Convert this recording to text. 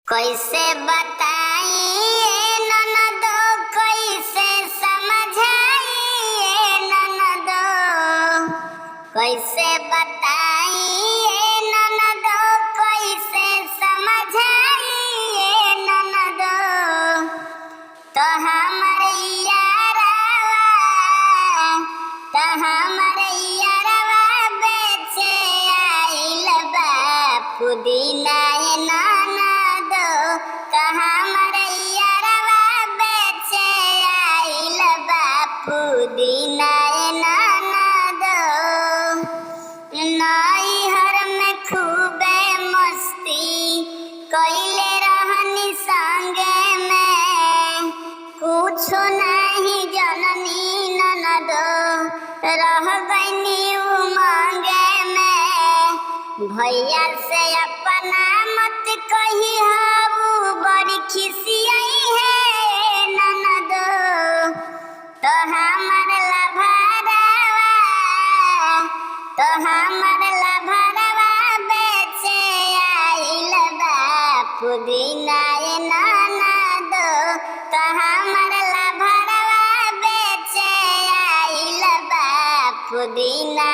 कैसे बताइए ननदो, कैसे समझाइए ननदो, कैसे बताइए ननदो, कैसे समझाइए ननदो। तो हमर यारवा बेचे आइल बा पुदीना ननदो। हमर यारवा बेचे आइल बा पुदीना ननदो। नैहर में खूबे मस्ती कैले रहनी संगे में, कुछो नहीं जननी ननदो, रह गईनी उमंगे में। भैया से अपना मत कही हाऊ, बड़ी खिसियाई है ननदो। तो हमर लभरवा बेचे आइल बा पुदीना ननदो। तो हमर लभरवा बेचे आइल बा पुदीना